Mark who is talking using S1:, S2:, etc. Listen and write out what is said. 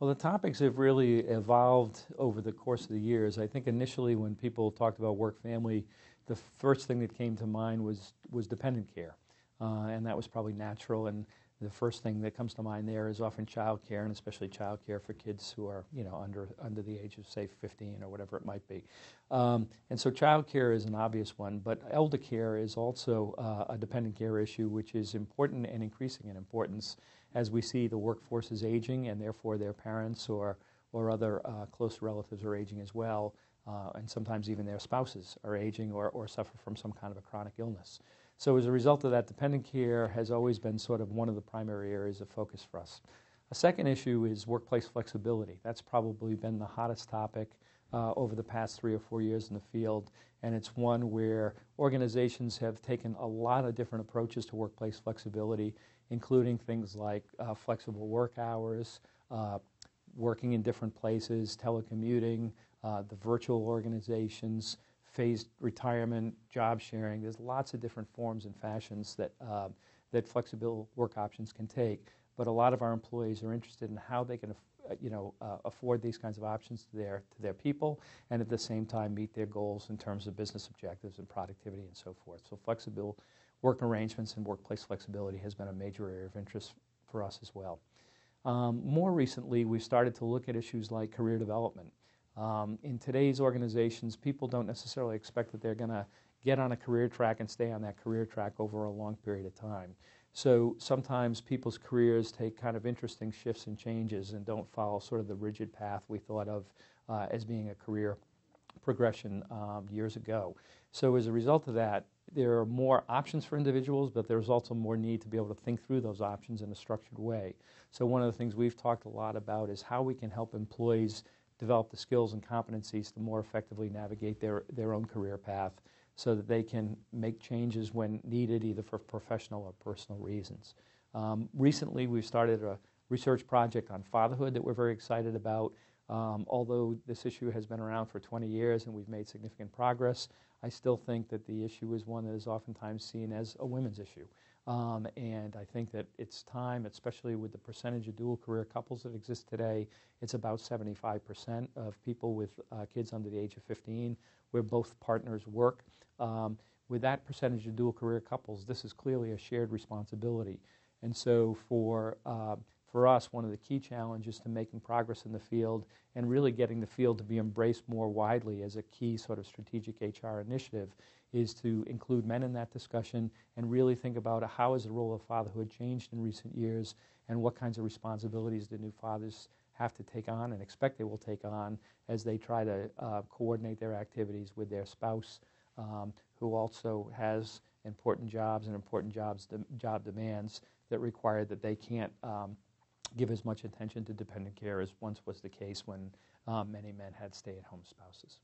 S1: Well, the topics have really evolved over the course of the years. I think initially when people talked about work-family, the first thing that came to mind was dependent care. And that was probably natural. And the first thing that comes to mind there is often child care, and especially child care for kids who are, under the age of, say, 15 or whatever it might be. And so child care is an obvious one, but elder care is also a dependent care issue, which is important and increasing in importance as we see the workforce is aging, and therefore their parents or other close relatives are aging as well, and sometimes even their spouses are aging or suffer from some kind of a chronic illness. So as a result of that, dependent care has always been sort of one of the primary areas of focus for us. A second issue is workplace flexibility. That's probably been the hottest topic over the past 3 or 4 years in the field, and it's one where organizations have taken a lot of different approaches to workplace flexibility, including things like flexible work hours, working in different places, telecommuting, the virtual organizations, phased retirement, job sharing. There's lots of different forms and fashions that flexible work options can take. But a lot of our employees are interested in how they can afford these kinds of options to their people, and at the same time meet their goals in terms of business objectives and productivity and so forth. So flexible work arrangements and workplace flexibility has been a major area of interest for us as well. More recently, we've started to look at issues like career development. In today's organizations, people don't necessarily expect that they're going to get on a career track and stay on that career track over a long period of time. So sometimes people's careers take kind of interesting shifts and changes and don't follow sort of the rigid path we thought of as being a career progression years ago. So as a result of that, there are more options for individuals, but there's also more need to be able to think through those options in a structured way. So one of the things we've talked a lot about is how we can help employees develop the skills and competencies to more effectively navigate their own career path so that they can make changes when needed, either for professional or personal reasons. Recently, we've started a research project on fatherhood that we're very excited about. Although this issue has been around for 20 years and we've made significant progress, I still think that the issue is one that is oftentimes seen as a women's issue. And I think that it's time, especially with the percentage of dual career couples that exist today, it's about 75% of people with kids under the age of 15 where both partners work. With that percentage of dual career couples, this is clearly a shared responsibility. And so for us, one of the key challenges to making progress in the field and really getting the field to be embraced more widely as a key sort of strategic HR initiative is to include men in that discussion and really think about how has the role of fatherhood changed in recent years and what kinds of responsibilities do new fathers have to take on and expect they will take on as they try to coordinate their activities with their spouse, who also has important jobs and important job demands that require that they can't give as much attention to dependent care as once was the case when many men had stay-at-home spouses.